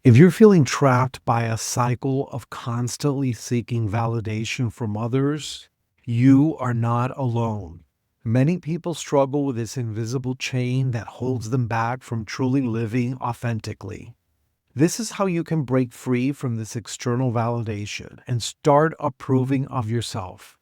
If you're feeling trapped by a cycle of constantly seeking validation from others, you are not alone. Many people struggle with this invisible chain that holds them back from truly living authentically. This is how you can break free from this external validation and start approving of yourself.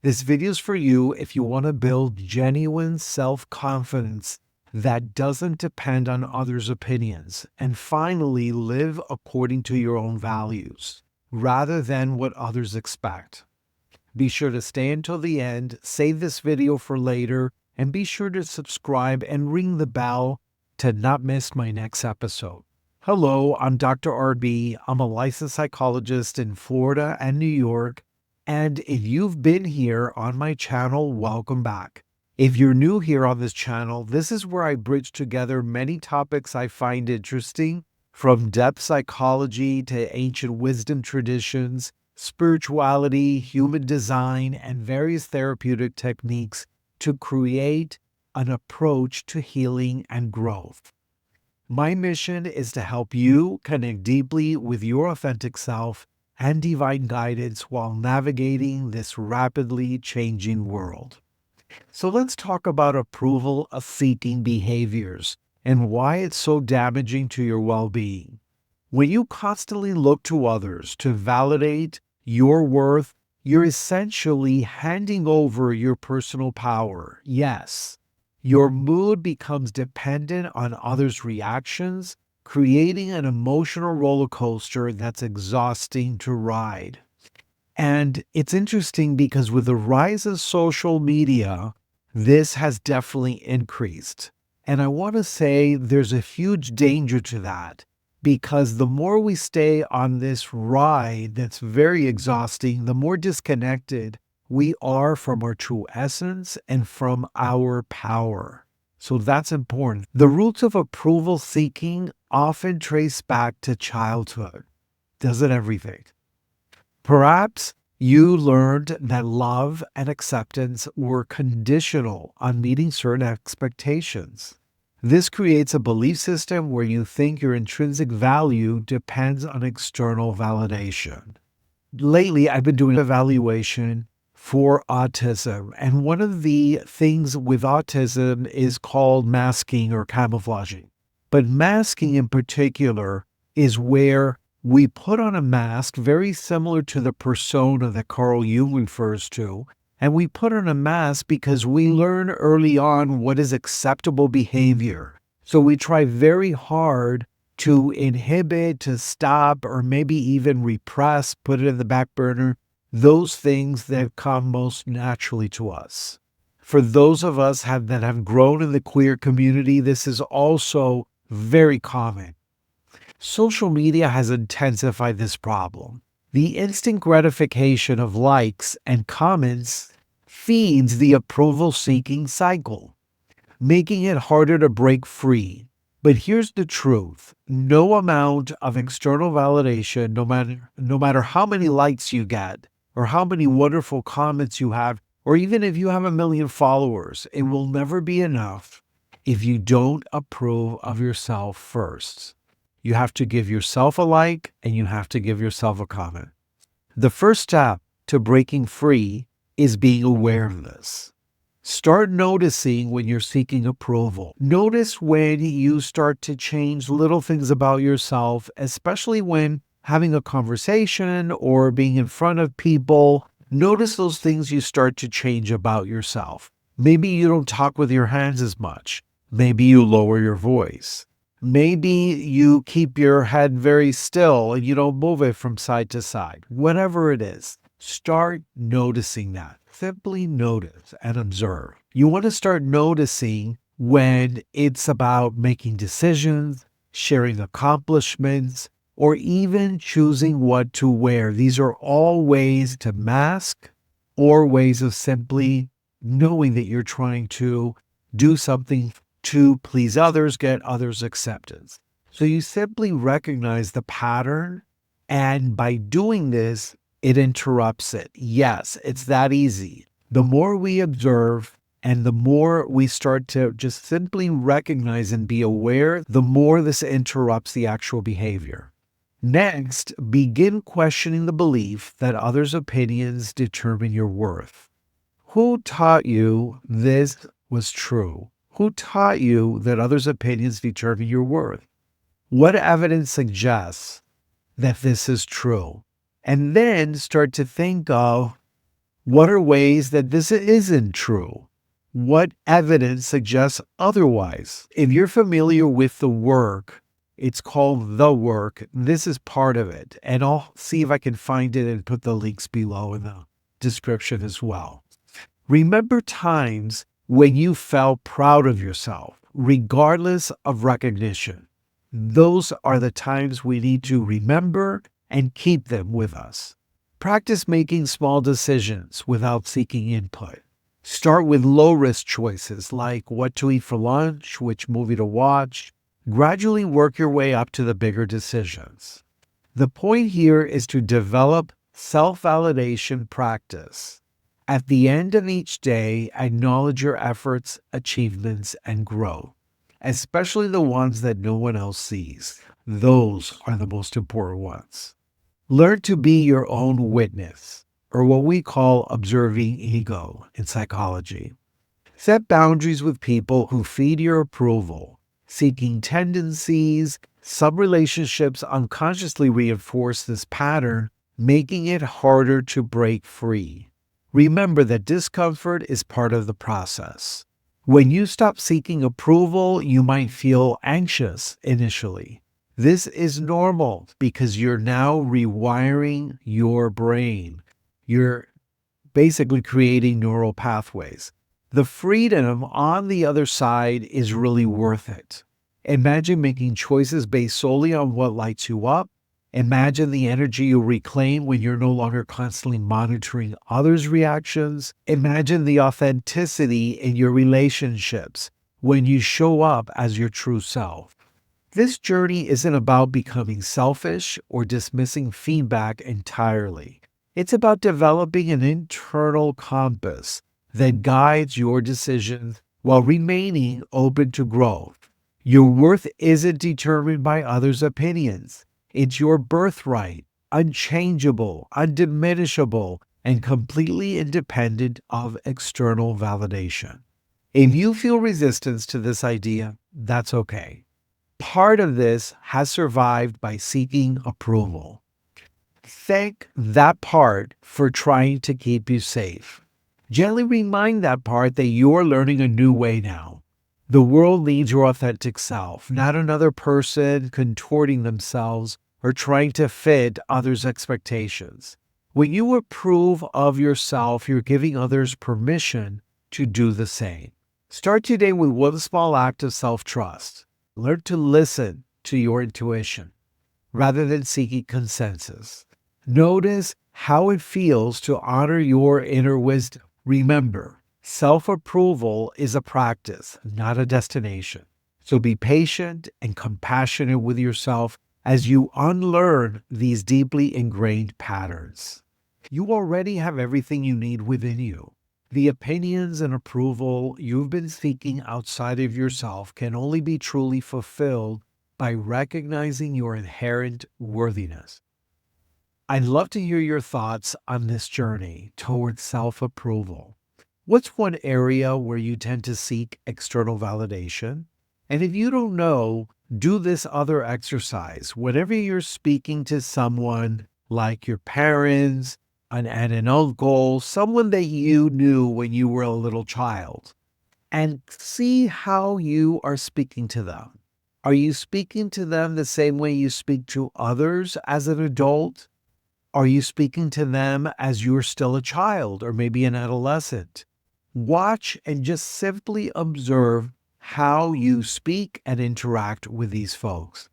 This video is for you if you want to build genuine self-confidence that doesn't depend on others' opinions, and finally live according to your own values, rather than what others expect. Be sure to stay until the end, save this video for later, and be sure to subscribe and ring the bell to not miss my next episode. Hello, I'm Dr. RB. I'm a licensed psychologist in Florida and New York, and if you've been here on my channel, welcome back. If you're new here on this channel, this is where I bridge together many topics I find interesting, from depth psychology to ancient wisdom traditions, spirituality, human design, and various therapeutic techniques to create an approach to healing and growth. My mission is to help you connect deeply with your authentic self and divine guidance while navigating this rapidly changing world. So let's talk about approval of seeking behaviors and why it's so damaging to your well-being. When you constantly look to others to validate your worth, you're essentially handing over your personal power. Yes, your mood becomes dependent on others' reactions, creating an emotional roller coaster that's exhausting to ride. And it's interesting because with the rise of social media, this has definitely increased. And I want to say there's a huge danger to that, because the more we stay on this ride that's very exhausting, the more disconnected we are from our true essence and from our power. So that's important. The roots of approval seeking often trace back to childhood, doesn't everything? Perhaps you learned that love and acceptance were conditional on meeting certain expectations. This creates a belief system where you think your intrinsic value depends on external validation. Lately, I've been doing evaluation for autism, and one of the things with autism is called masking or camouflaging. But masking in particular is where we put on a mask very similar to the persona that Carl Jung refers to, and we put on a mask because we learn early on what is acceptable behavior. So we try very hard to inhibit, to stop, or maybe even repress, put it in the back burner, those things that come most naturally to us. For those of us that have grown in the queer community, this is also very common. Social media has intensified this problem. The instant gratification of likes and comments feeds the approval-seeking cycle, making it harder to break free. But here's the truth. No amount of external validation, no matter how many likes you get, or how many wonderful comments you have, or even if you have 1 million followers, it will never be enough if you don't approve of yourself first. You have to give yourself a like and you have to give yourself a comment. The first step to breaking free is being aware of this. Start noticing when you're seeking approval. Notice when you start to change little things about yourself, especially when having a conversation or being in front of people. Notice those things you start to change about yourself. Maybe you don't talk with your hands as much. Maybe you lower your voice. Maybe you keep your head very still and you don't move it from side to side. Whatever it is, start noticing that. Simply notice and observe. You want to start noticing when it's about making decisions, sharing accomplishments, or even choosing what to wear. These are all ways to mask or ways of simply knowing that you're trying to do something to please others, get others' acceptance. So you simply recognize the pattern, and by doing this, it interrupts it. Yes, it's that easy. The more we observe and the more we start to just simply recognize and be aware, the more this interrupts the actual behavior. Next, begin questioning the belief that others' opinions determine your worth. Who taught you this was true? Who taught you that others' opinions determine your worth? What evidence suggests that this is true? And then start to think of what are ways that this isn't true? What evidence suggests otherwise? If you're familiar with the work, it's called The Work. This is part of it. And I'll see if I can find it and put the links below in the description as well. Remember times when you felt proud of yourself, regardless of recognition. Those are the times we need to remember and keep them with us. Practice making small decisions without seeking input. Start with low-risk choices like what to eat for lunch, which movie to watch. Gradually work your way up to the bigger decisions. The point here is to develop self-validation practice. At the end of each day, acknowledge your efforts, achievements, and growth, especially the ones that no one else sees. Those are the most important ones. Learn to be your own witness, or what we call observing ego in psychology. Set boundaries with people who feed your approval. Seeking tendencies, some relationships unconsciously reinforce this pattern, making it harder to break free. Remember that discomfort is part of the process. When you stop seeking approval, you might feel anxious initially. This is normal because you're now rewiring your brain. You're basically creating neural pathways. The freedom on the other side is really worth it. Imagine making choices based solely on what lights you up. Imagine the energy you reclaim when you're no longer constantly monitoring others' reactions. Imagine the authenticity in your relationships when you show up as your true self. This journey isn't about becoming selfish or dismissing feedback entirely. It's about developing an internal compass that guides your decisions while remaining open to growth. Your worth isn't determined by others' opinions. It's your birthright, unchangeable, undiminishable, and completely independent of external validation. If you feel resistance to this idea, that's okay. Part of this has survived by seeking approval. Thank that part for trying to keep you safe. Gently remind that part that you're learning a new way now. The world needs your authentic self, not another person contorting themselves or trying to fit others' expectations. When you approve of yourself, you're giving others permission to do the same. Start today with one small act of self-trust. Learn to listen to your intuition rather than seeking consensus. Notice how it feels to honor your inner wisdom. Remember, self-approval is a practice, not a destination. So be patient and compassionate with yourself as you unlearn these deeply ingrained patterns. You already have everything you need within you. The opinions and approval you've been seeking outside of yourself can only be truly fulfilled by recognizing your inherent worthiness. I'd love to hear your thoughts on this journey towards self-approval. What's one area where you tend to seek external validation? And if you don't know, do this other exercise. Whenever you're speaking to someone like your parents, an uncle, someone that you knew when you were a little child, and see how you are speaking to them. Are you speaking to them the same way you speak to others as an adult? Are you speaking to them as you're still a child or maybe an adolescent? Watch and just simply observe how you speak and interact with these folks,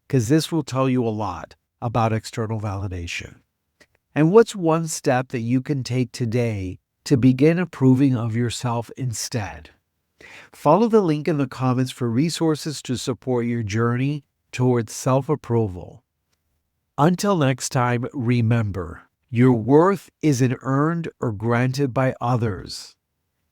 because this will tell you a lot about external validation. And what's one step that you can take today to begin approving of yourself instead? Follow the link in the comments for resources to support your journey towards self-approval. Until next time, remember, your worth isn't earned or granted by others.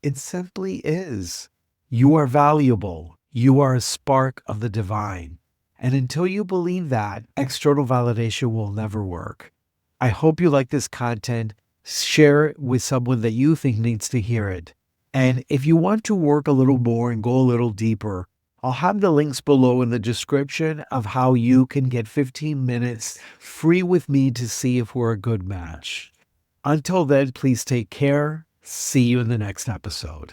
It simply is. You are valuable. You are a spark of the divine. And until you believe that, external validation will never work. I hope you like this content. Share it with someone that you think needs to hear it. And if you want to work a little more and go a little deeper, I'll have the links below in the description of how you can get 15 minutes free with me to see if we're a good match. Until then, please take care. See you in the next episode.